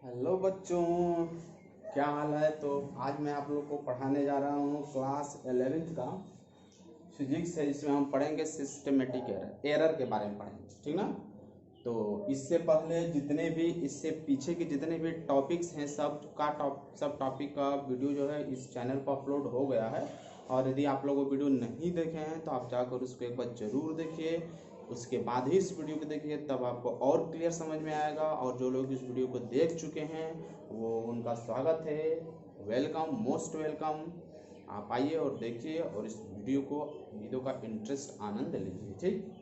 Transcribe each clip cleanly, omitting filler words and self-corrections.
Hello बच्चों, क्या हाल है। तो आज मैं आप लोग को पढ़ाने जा रहा हूँ क्लास 11th का फिजिक्स है। इसमें हम पढ़ेंगे सिस्टमेटिक एरर के बारे में पढ़ेंगे, ठीक ना। तो इससे पहले जितने भी इससे पीछे के जितने भी टॉपिक्स हैं सब टॉपिक का वीडियो जो है इस चैनल पर अपलोड हो गया है। और यदि आप लोग वो वीडियो नहीं देखे हैं तो आप जाकर उसको एक बार ज़रूर देखिए, उसके बाद ही इस वीडियो को देखिए, तब आपको और क्लियर समझ में आएगा। और जो लोग इस वीडियो को देख चुके हैं वो उनका स्वागत है, वेलकम, मोस्ट वेलकम। आप आइए और देखिए और इस वीडियो का इंटरेस्ट आनंद लीजिए, ठीक।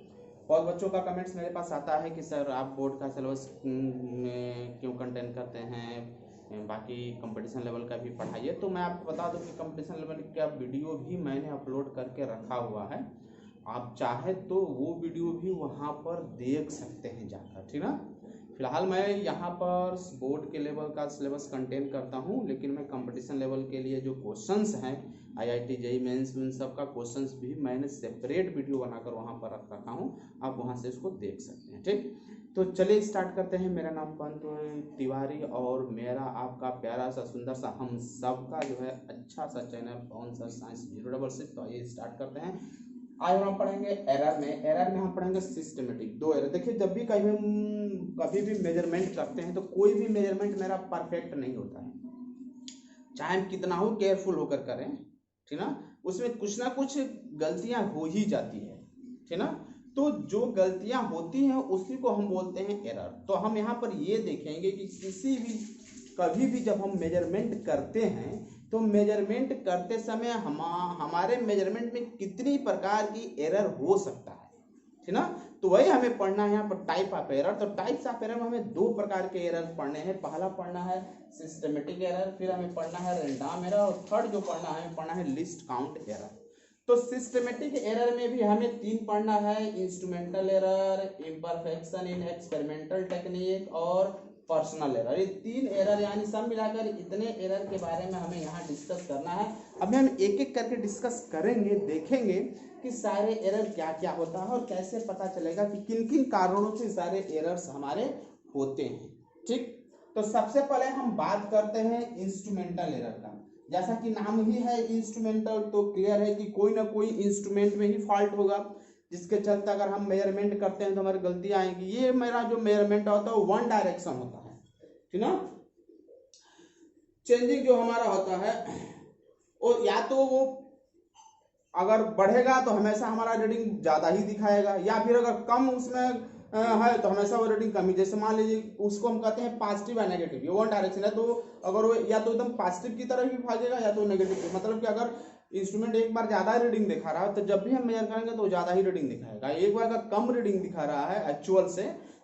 और बच्चों का कमेंट्स मेरे पास आता है कि सर आप बोर्ड का सिलेबस में क्यों कंटेंट करते हैं, बाकी कंपटीशन लेवल का भी पढ़ाइए। तो मैं आपको बता दूं कि कंपटीशन लेवल का वीडियो भी मैंने अपलोड करके रखा हुआ है। आप चाहे तो वो वीडियो भी वहाँ पर देख सकते हैं जाकर, ठीक ना। फिलहाल मैं यहाँ पर बोर्ड के लेवल का सिलेबस कंटेंट करता हूँ, लेकिन मैं कंपटीशन लेवल के लिए जो क्वेश्चंस हैं IIT जेईई मेंस उन सब का क्वेश्चंस भी मैंने सेपरेट वीडियो बनाकर वहाँ पर रख रखा हूँ। आप वहाँ से इसको देख सकते हैं, ठीक। तो चलिए स्टार्ट करते हैं। मेरा नाम पंतु तिवारी और मेरा आपका प्यारा सा सुंदर सा हम सबका जो है अच्छा सा चैनल पवन सर साइंस 066। तो आइए स्टार्ट करते हैं। आज हम पढ़ेंगे एरर में हम पढ़ेंगे सिस्टमेटिक। दो एरर देखिए, जब भी कभी भी मेजरमेंट करते हैं तो कोई भी मेजरमेंट मेरा परफेक्ट नहीं होता है, चाहे हम कितना हो केयरफुल होकर करें, ठीक ना। उसमें कुछ ना कुछ गलतियां हो ही जाती है, ठीक ना। तो जो गलतियां होती हैं उसी को हम बोलते हैं एरर। तो हम यहाँ पर ये देखेंगे कि कभी भी जब हम मेजरमेंट करते हैं तो मेजरमेंट करते समय हमारे मेजरमेंट में कितनी प्रकार की एरर हो सकता है, ठीक ना। तो वही हमें पढ़ना है यहाँ पर, टाइप ऑफ एरर। तो टाइप्स ऑफ एरर में हमें दो प्रकार के एरर पढ़ने हैं। पहला पढ़ना है सिस्टमेटिक एरर, फिर हमें पढ़ना है रैंडम एरर, और थर्ड जो पढ़ना है हमें पढ़ना है लिस्ट काउंट एरर। तो सिस्टमेटिक एरर में भी हमें तीन पढ़ना है: instrumental error, imperfection in experimental technique और पर्सनल एरर। ये तीन एरर यानी सब मिलाकर इतने एरर के बारे में हमें यहाँ डिस्कस करना है। अभी हम एक एक करके डिस्कस करेंगे, देखेंगे कि सारे एरर क्या क्या होता है और कैसे पता चलेगा कि किन किन कारणों से सारे एरर्स हमारे होते हैं, ठीक। तो सबसे पहले हम बात करते हैं इंस्ट्रूमेंटल एरर का। जैसा कि नाम ही है इंस्ट्रूमेंटल, तो क्लियर है कि कोई ना कोई इंस्ट्रूमेंट में ही फॉल्ट होगा, जिसके चलते अगर हम मेजरमेंट करते हैं तो हमारी गलतियां आएंगी। ये मेरा जो मेजरमेंट होता है वो वन डायरेक्शन होता है, ठीक ना। चेंजिंग जो हमारा होता है और या तो वो अगर बढ़ेगा तो हमेशा हमारा रीडिंग ज्यादा ही दिखाएगा, या फिर अगर कम उसमें है तो हमेशा वो रीडिंग कम ही। जैसे मान लीजिए उसको हम कहते हैं पॉजिटिव या नेगेटिव, ये वन डायरेक्शन है। तो अगर वो या तो एकदम पॉजिटिव की तरफ ही भागेगा या तो नेगेटिव, मतलब कि अगर इंस्ट्रूमेंट एक बार ज्यादा रीडिंग दिखा रहा है तो जब भी हम मेजर करेंगे तो ज्यादा ही रीडिंग दिखाएगा। एक बार अगर कम रीडिंग दिखा रहा है एक्चुअल से,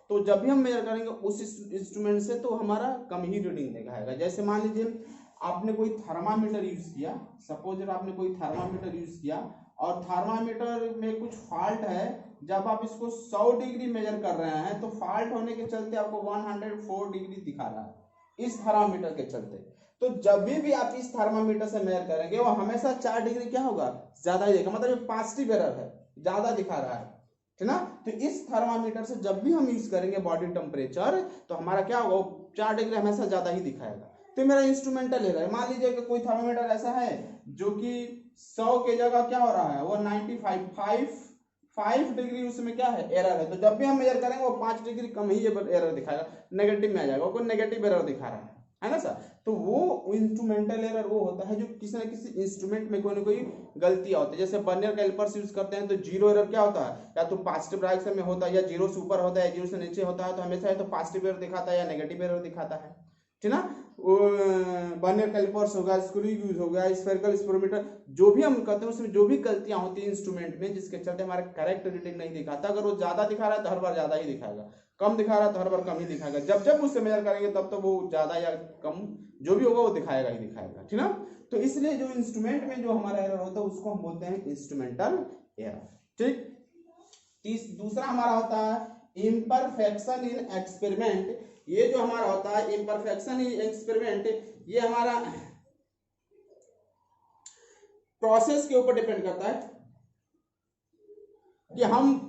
तो जब भी हम मेजर करेंगे उस इंस्ट्रूमेंट से तो हमारा कम ही रीडिंग दिखाएगा। जैसे मान लीजिए आपने कोई थर्मामीटर यूज किया, सपोज आपने कोई थर्मामीटर यूज किया और थर्मामीटर में कुछ फॉल्ट है। जब आप इसको 100 डिग्री मेजर कर रहे हैं तो फॉल्ट होने के चलते आपको 104 डिग्री दिखा रहा है इस थर्मामीटर के चलते। तो जब भी आप इस थर्मामीटर से मेजर करेंगे वो हमेशा 4 डिग्री क्या होगा, ज्यादा ही देगा, मतलब ये पॉजिटिव एरर है, ज्यादा दिखा रहा है, ठीक ना। तो इस थर्मामीटर से जब भी हम यूज करेंगे बॉडी टेम्परेचर तो हमारा क्या होगा, 4 डिग्री हमेशा ज्यादा ही दिखाएगा। तो मेरा इंस्ट्रूमेंटल एरर है। मान लीजिए कि कोई थर्मामीटर ऐसा है जो कि 100 के जगह क्या हो रहा है, वो 95 डिग्री उसमें क्या है, एरर है। तो जब भी हम मेजर करेंगे वो 5 डिग्री कम ही एरर दिखाएगा, नेगेटिव में आ जाएगा, कोई नेगेटिव एरर दिखा रहा है ना सर। तो वो इंस्ट्रूमेंटल एरर वो होता है जो किसी न किसी इंस्ट्रूमेंट में कोई ना कोई गलतियां होती है। जैसे बर्नियर कैलिपर्स यूज करते हैं तो जीरो एरर क्या होता है, या तो पॉजिटिव डायरेक्शन में होता है या जीरो से ऊपर होता है, जीरो से नीचे होता है। तो हमेशा तो पॉजिटिव एरर दिखाता है या नेगेटिव एरर दिखाता है, ठीक ना। बर्नियर कैलिपर्स होगा, स्क्रू यूज हो गया, स्फेरिकल स्पेरोमीटर, जो भी हम कहते हैं उसमें जो भी गलतियां होती है इंस्ट्रूमेंट में जिसके चलते हमारा करेक्ट रीडिंग नहीं दिखाता। अगर वो ज्यादा दिखा रहा है तो हर बार ज्यादा ही दिखाएगा, कम दिखा रहा है तो हर बार कम ही दिखाएगा। जब जब उससे मेजर करेंगे तब तो वो ज्यादा या कम जो भी होगा वो दिखाएगा ही दिखाएगा, ठीक ना। तो इसलिए जो इंस्ट्रूमेंट में जो हमारा एरर होता है उसको हम बोलते हैं इंस्ट्रूमेंटल एरर, ठीक। दूसरा हमारा होता है इम्परफेक्शन इन एक्सपेरिमेंट। ये जो हमारा होता है इम्परफेक्शन इन एक्सपेरिमेंट, ये हमारा प्रोसेस के ऊपर डिपेंड करता है कि हम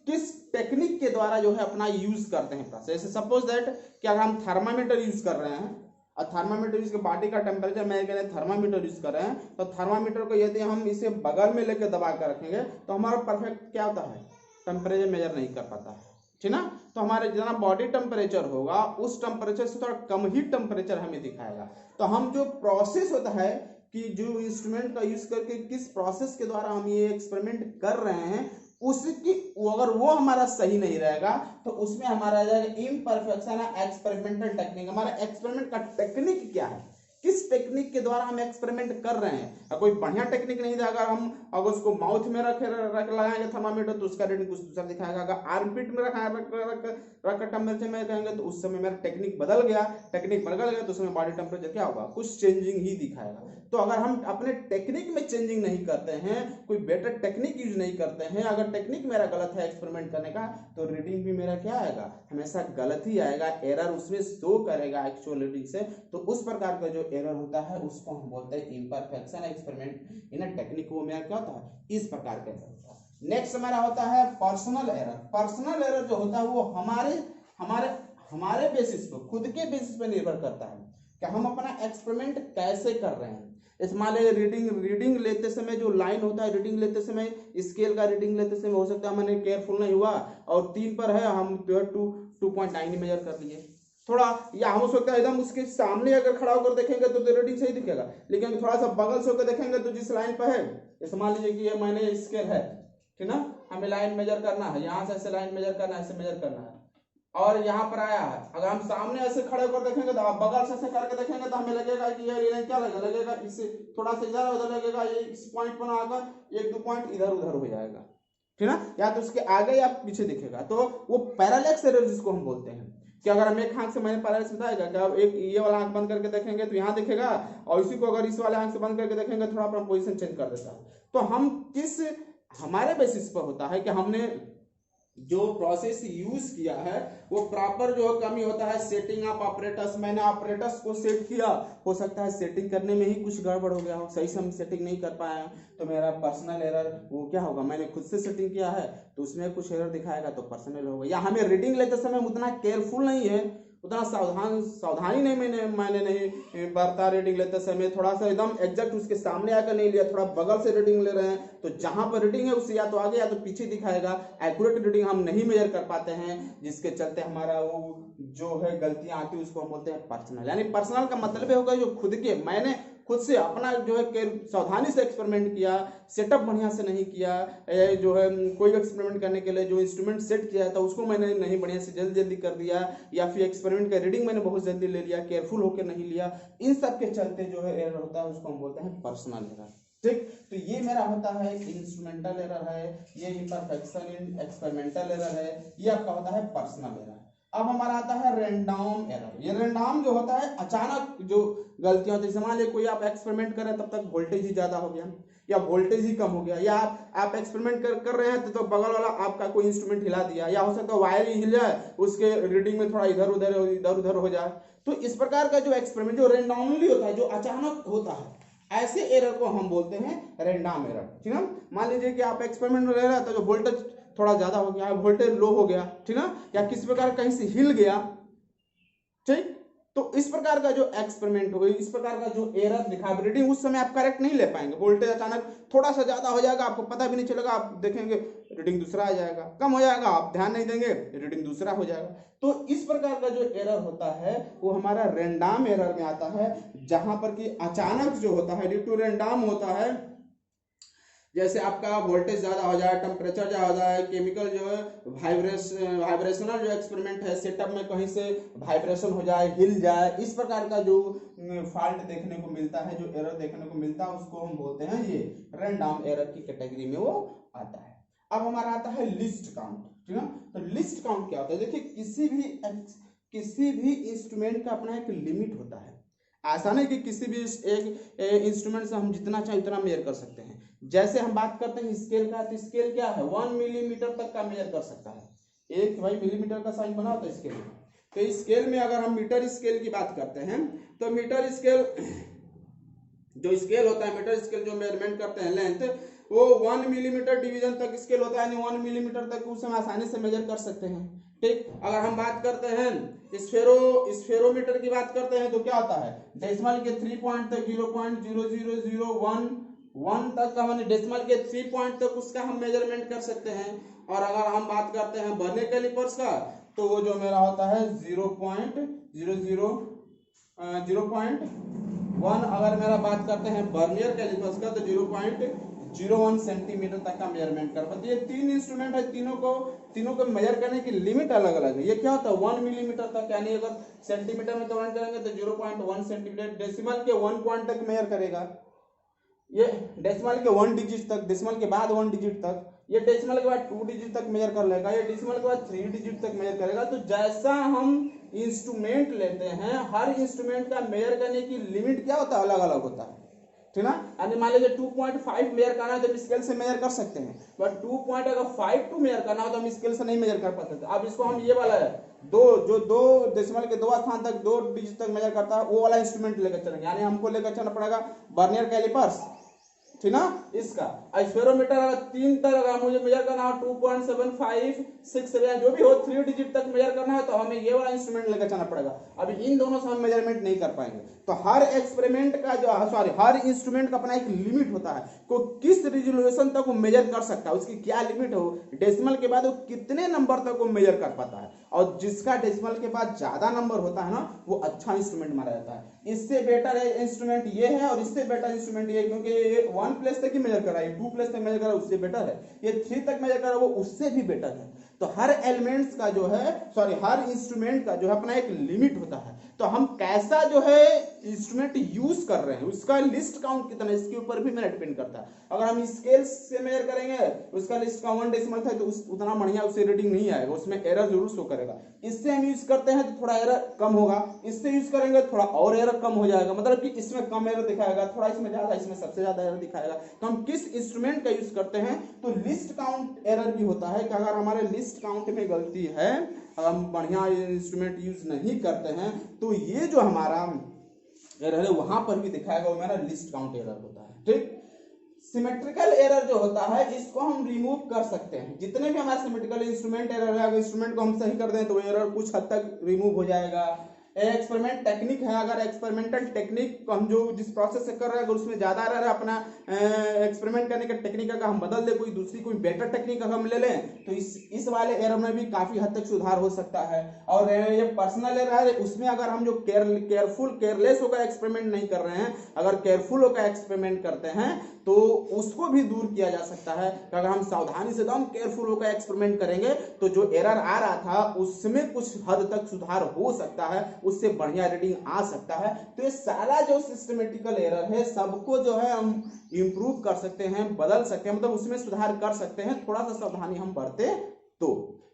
किस टेक्निक के द्वारा जो है अपना यूज करते हैं प्रोसेस। जैसे सपोज दैट कि अगर हम थर्मामीटर यूज कर रहे हैं और थर्मामीटर यूज के बॉडी का टेम्परेचर मैं कह रहे हैं थर्मामीटर यूज कर रहे हैं, तो थर्मामीटर को यदि हम इसे बगल में लेकर दबा कर रखेंगे तो हमारा परफेक्ट क्या होता है, टेम्परेचर मेजर नहीं कर पाता है, ठीक ना। तो हमारे जितना बॉडी टेम्परेचर होगा उस टेम्परेचर से थोड़ा कम ही टेम्परेचर हमें दिखाएगा। तो हम जो प्रोसेस होता है कि जो इंस्ट्रूमेंट का यूज करके किस प्रोसेस के द्वारा हम ये एक्सपेरिमेंट कर रहे हैं उसकी अगर वो हमारा सही नहीं रहेगा तो उसमें हमारा आ जाएगा इम्परफेक्शन है एक्सपेरिमेंटल टेक्निक। हमारा एक्सपेरिमेंट का टेक्निक क्या है, किस टेक्निक के द्वारा हम एक्सपेरिमेंट कर रहे हैं। कोई बढ़िया टेक्निक नहीं था, अगर उसको माउथ में रख लगाएंगे थर्मामीटर तो उसका रीडिंग कुछ दूसरा दिखाएगा। अगर आर्मपिट में रख टेम्परेचर में कहेंगे तो उस समय मेरा टेक्निक बदल गया तो उसमें बॉडी टेम्परेचर क्या होगा, कुछ चेंजिंग ही दिखाएगा। तो अगर हम अपने टेक्निक में चेंजिंग नहीं करते हैं, कोई बेटर टेक्निक यूज नहीं करते हैं, अगर टेक्निक मेरा गलत है एक्सपेरिमेंट करने का तो रीडिंग भी मेरा क्या आएगा, हमेशा गलत ही आएगा, एरर उसमें शो करेगा एक्चुअल रीडिंग से। तो उस प्रकार का जो एरर होता है उसको हम बोलते हैं imperfection experiment in a technique. वो मेरा क्या होता है, इस प्रकार का एरर होता है। नेक्स्ट हमारा होता है पर्सनल एरर। पर्सनल एरर जो होता है वो हमारे बेसिस पे, खुद के बेसिस पे निर्भर करता है कि हम अपना एक्सपेरिमेंट कैसे कर रहे हैं। इस मान लीजिए रीडिंग लेते समय जो लाइन होता है, रीडिंग लेते समय स्केल का रीडिंग लेते समय हो सकता है मैंने केयरफुल नहीं हुआ और 3 पर है, हम 2.9 मेजर कर लिए थोड़ा, या हो सकता है एकदम उसके सामने अगर खड़ा होकर देखेंगे तो रीडिंग सही दिखेगा, लेकिन थोड़ा सा बगल से होकर देखेंगे तो जिस लाइन पर है, जैसे मान लीजिए कि ये मैंने स्केल है, ठीक ना, हमें लाइन मेजर करना है, यहाँ से ऐसे लाइन मेजर करना है, ऐसे मेजर करना है और यहाँ पर आया है। अगर हम सामने ऐसे खड़े होकर देखेंगे तो आप बगल से ऐसे करके देखेंगे तो हमें लगेगा कि ये लाइन क्या लगेगा इससे थोड़ा सा इधर उधर लगेगा, ये इस पॉइंट पर आकर 1-2 पॉइंट इधर उधर हो जाएगा, ठीक ना, या तो उसके आगे या पीछे दिखेगा। तो वो पैरालेक्स एरर जिसको हम बोलते हैं कि अगर हम एक आंख से, मैंने पैरालेक्स बताएगा कि आप एक ये वाला आंख बंद करके देखेंगे तो यहाँ दिखेगा और इसी को अगर इस वाले आंख से बंद करके देखेंगे थोड़ा अपना पोजीशन चेंज कर देता है। तो हम किस हमारे बेसिस पर होता है कि हमने जो प्रोसेस यूज किया है वो प्रॉपर जो कमी होता है सेटिंग ऑफ ऑपरेटर्स। मैंने ऑपरेटर्स को सेट किया, हो सकता है सेटिंग करने में ही कुछ गड़बड़ हो गया हो, सही से हम सेटिंग नहीं कर पाए तो मेरा पर्सनल एरर वो क्या होगा, मैंने खुद से सेटिंग किया है तो उसमें कुछ एरर दिखाएगा तो पर्सनल होगा। या हमें रीडिंग लेते समय उतना केयरफुल नहीं है, उतना सावधानी नहीं मैंने नहीं बरता रीडिंग लेते समय, थोड़ा सा एकदम एग्जैक्ट उसके सामने आकर नहीं लिया, थोड़ा बगल से रीडिंग ले रहे हैं तो जहां पर रीडिंग है उससे या तो आगे या तो पीछे दिखाएगा। एक्यूरेट रीडिंग हम नहीं मेजर कर पाते हैं जिसके चलते हमारा वो जो है गलतियां आती है उसको हम बोलते हैं पर्सनल। यानी पर्सनल का मतलब होगा जो खुद के, मैंने खुद से अपना जो है सावधानी से एक्सपेरिमेंट किया, सेटअप बढ़िया से नहीं किया, जो है कोई एक्सपेरिमेंट करने के लिए जो इंस्ट्रूमेंट सेट किया था उसको मैंने नहीं बढ़िया से जल्दी कर दिया, या फिर एक्सपेरिमेंट का रीडिंग मैंने बहुत जल्दी ले लिया, केयरफुल होकर नहीं लिया, इन सब के चलते जो है एरर होता है उसको हम बोलते हैं पर्सनल एरर। ठीक, तो ये मेरा होता है इंस्ट्रूमेंटल एरर है, ये इम्परफेक्शन इन एक्सपेरिमेंटल एरर है, ये आपका होता है पर्सनल एरर। अब हमारा आता है रैंडम एरर। ये रैंडम जो होता है अचानक जो गलतियां होती है, मान लीजिए कोई आप एक्सपेरिमेंट कर रहे हैं तब तक वोल्टेज ही ज्यादा हो गया या वोल्टेज ही कम हो गया, या आप एक्सपेरिमेंट कर रहे हैं तो बगल वाला आपका कोई इंस्ट्रूमेंट हिला दिया, या हो सकता है वायर ही हिल जाए उसके रीडिंग में थोड़ा इधर उधर हो जाए। तो इस प्रकार का जो एक्सपेरिमेंट जो रैंडमली होता है, जो अचानक होता है, ऐसे एरर को हम बोलते हैं रैंडम एरर। ठीक है, मान लीजिए कि आप एक्सपेरिमेंट में रह रहे हैं तो जो वोल्टेज थोड़ा ज्यादा हो गया, वोल्टेज लो हो गया, ठीक है, या किसी प्रकार कहीं से हिल गया, ठीक, तो इस प्रकार का जो एक्सपेरिमेंट हो, इस प्रकार का जो एरर दिखा, रीडिंग उस समय आप करेक्ट नहीं ले पाएंगे, वोल्टेज अचानक थोड़ा सा ज्यादा हो जाएगा, आपको पता भी नहीं चलेगा, आप देखेंगे रीडिंग दूसरा आ जाएगा, कम हो जाएगा, आप ध्यान नहीं देंगे, रीडिंग दूसरा हो जाएगा। तो इस प्रकार का जो एरर होता है वो हमारा रैंडम एरर में आता है, जहां पर कि अचानक जो होता है ड्यू टू रैंडम होता है, जैसे आपका वोल्टेज ज्यादा हो जाए, टेम्परेचर ज्यादा हो जाए, केमिकल जो है वाइब्रेशनल जो एक्सपेरिमेंट है सेटअप में कहीं से वाइब्रेशन हो जाए, हिल जाए, इस प्रकार का जो फॉल्ट देखने को मिलता है, जो एरर देखने को मिलता है उसको हम बोलते हैं ये रैंडम एरर की कैटेगरी में वो आता है। अब हमारा आता है लिस्ट काउंट। ठीक है, तो लिस्ट काउंट क्या होता है, देखिए किसी भी इंस्ट्रूमेंट का अपना एक लिमिट होता है। ऐसा नहीं कि किसी भी एक इंस्ट्रूमेंट से हम जितना चाहे उतना मेजर कर सकते हैं। जैसे हम बात करते हैं स्केल का, तो स्केल क्या है, 1 मिलीमीटर तक का मेजर कर सकता है। एक भाई मिलीमीटर का साइन बना होता है स्केल में, तो स्केल में अगर हम मीटर स्केल की बात करते हैं तो मीटर स्केल जो स्केल होता है, मीटर स्केल जो मेजरमेंट करते हैं लेंथ, वो 1 मिलीमीटर डिवीजन तक स्केल होता है, यानी 1 मिलीमीटर तक उसे हम आसानी से मेजर कर सकते हैं। ठीक, अगर हम बात करते हैं स्फेरोमीटर की बात करते हैं तो क्या होता है, डेसिमल के 3 पॉइंट तक 0.00011 तक हमने डेसिमल के 3 पॉइंट तक उसका हम मेजरमेंट कर सकते हैं। और अगर हम बात करते हैं बर्नियर कैलिपर्स का तो वो जो मेरा होता है 0.1, अगर मेरा बात करते हैं बर्नियर कैलिपर्स का तो 0.01 सेंटीमीटर तक का मेजरमेंट कर पाते। ये 3 इंस्ट्रूमेंट है, तीनों को मेजर करने की लिमिट अलग अलग है। ये क्या होता है 1 मिलीमीटर तक, यानी अगर सेंटीमीटर में कन्वर्ट करेंगे तो 0.1 सेंटीमीटर, डेसिमल के 1 पॉइंट तक मेजर करेगा, ये डेसिमल के 1 डिजिट तक, डेसिमल के बाद 1 डिजिट तक, ये डेसिमल के बाद 2 डिजिट तक मेजर कर लेगा, ये डेसिमल के बाद 3 डिजिट तक मेजर करेगा। तो जैसा हम इंस्ट्रूमेंट लेते हैं, हर इंस्ट्रूमेंट का मेजर करने की लिमिट क्या होता है, अलग अलग होता है, ठीक ना। यानी मान लीजिए 2.5 मेजर करना है तो हम स्केल से मेजर कर सकते हैं, बट 2.52 मेजर करना हो तो हम स्केल से नहीं मेजर कर पाते। अब इसको हम ये वाला है दो डेसिमल के 2 स्थान तक 2 डिजिट तक मेजर करता है, वो वाला इंस्ट्रूमेंट लेकर चलेंगे, यानी हमको लेकर चलना पड़ेगा बर्नियर कैलिपर्स, ठीक ना। इसका स्फेरोमीटर अगर 3 तक अगर मुझे मेजर करना हो 2.75, 6, 7 जो भी हो 3 डिजिट तक मेजर करना है तो हमें ये वाला इंस्ट्रूमेंट लेकर चलना पड़ेगा। अभी इन दोनों से हम मेजरमेंट नहीं कर पाएंगे। तो हर एक्सपेरिमेंट का हर इंस्ट्रूमेंट का अपना एक लिमिट होता है, को किस रिजोल्यूशन तक वो मेजर कर सकता है, उसकी क्या लिमिट हो, डेसिमल के बाद वो कितने नंबर तक वो मेजर कर पाता है। और जिसका डेसिमल के बाद ज्यादा नंबर होता है ना, वो अच्छा इंस्ट्रूमेंट माना जाता है। इससे बेटर इंस्ट्रूमेंट ये है और इससे बेटर इंस्ट्रूमेंट ये, क्योंकि ये 1 प्लेस तक ही मेजर कर रहा है, 2 प्लेस तक मेजर कर रहा है, उससे बेटर है। ये 3 तक मेजर कर रहा है, वो उससे भी बेटर है। तो हर एलिमेंट्स का जो है हर इंस्ट्रूमेंट का जो है अपना एक लिमिट होता है। तो हम कैसा जो है इंस्ट्रूमेंट यूज कर रहे हैं, उसका लिस्ट काउंट कितना है, इसके ऊपर भी मेरा डिपेंड करता है। अगर हम स्केल से मेजर करेंगे, उसका लिस्ट काउंट 1 डेसिमल था तो उतना बढ़िया उससे रीडिंग नहीं आएगा, उसमें एरर जरूर शो करेगा। इससे हम यूज करते हैं तो थोड़ा एरर कम होगा, इससे यूज करेंगे थोड़ा और एरर कम हो जाएगा, मतलब कि इसमें कम एरर दिखाएगा, थोड़ा इसमें ज्यादा, इसमें सबसे ज्यादा एरर दिखाएगा। तो हम किस इंस्ट्रूमेंट का यूज करते हैं, तो लिस्ट काउंट एरर भी होता है कि अगर हमारे लिस्ट काउंट में गलती है, हम बढ़िया इंस्ट्रूमेंट यूज नहीं करते हैं, तो ये जो हमारा एरर है वहां पर भी दिखाएगा, वो मेरा लिस्ट काउंट एरर होता है। ठीक, सिमेट्रिकल एरर जो होता है इसको हम रिमूव कर सकते हैं। जितने भी हमारे सिमेट्रिकल इंस्ट्रूमेंट एरर है, अगर इंस्ट्रूमेंट को हम सही कर दें तो एरर कुछ हद तक रिमूव हो जाएगा। एक्सपेरिमेंट टेक्निक है, अगर एक्सपेरिमेंटल टेक्निक हम जो जिस प्रोसेस से कर रहे हैं अगर उसमें ज्यादा एरर है, अपना एक्सपेरिमेंट करने का टेक्निक अगर हम बदल दे, कोई बेटर टेक्निक अगर हम ले लें तो इस वाले एरर में भी काफी हद तक सुधार हो सकता है। और ये पर्सनल एरर है, उसमें अगर हम जो केयरलेस होकर एक्सपेरिमेंट नहीं कर रहे हैं, अगर केयरफुल होकर एक्सपेरिमेंट करते हैं तो उसको भी दूर किया जा सकता है। तो अगर हम सावधानी से एकदम केयरफुल होकर एक्सपेरिमेंट करेंगे तो जो एरर आ रहा था उसमें कुछ हद तक सुधार हो सकता है, उससे बढ़िया रीडिंग आ सकता है। तो ये सारा जो सिस्टमेटिकल एरर है सबको जो है हम इंप्रूव कर सकते हैं, बदल सकते हैं, मतलब उसमें सुधार कर सकते हैं, थोड़ा सा सावधानी हम बरते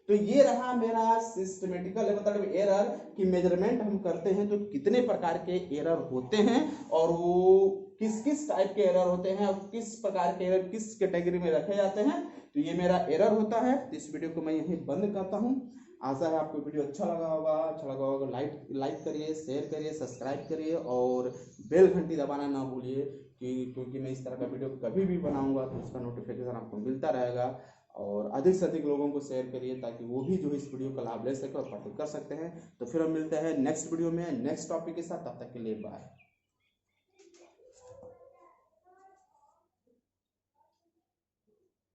तो ये रहा मेरा सिस्टमेटिकल मतलब एरर की मेजरमेंट हम करते हैं तो कितने प्रकार के एरर होते हैं और वो किस किस टाइप के एरर होते हैं और किस प्रकार के एरर किस कैटेगरी में रखे जाते हैं। तो ये मेरा एरर होता है। तो इस वीडियो को मैं यहीं बंद करता हूँ। आशा है आपको वीडियो अच्छा लगा होगा। लाइक करिए, शेयर करिए, सब्सक्राइब करिए और बेल घंटी दबाना ना भूलिए, क्योंकि मैं इस तरह का वीडियो कभी भी बनाऊंगा तो उसका नोटिफिकेशन आपको मिलता रहेगा। और अधिक से अधिक लोगों को शेयर करिए ताकि वो भी जो इस वीडियो का लाभ ले सके और पार्टिसिपेट कर सकते हैं। तो फिर हम मिलते हैं नेक्स्ट वीडियो में नेक्स्ट टॉपिक के साथ। तब तक के लिए बाय।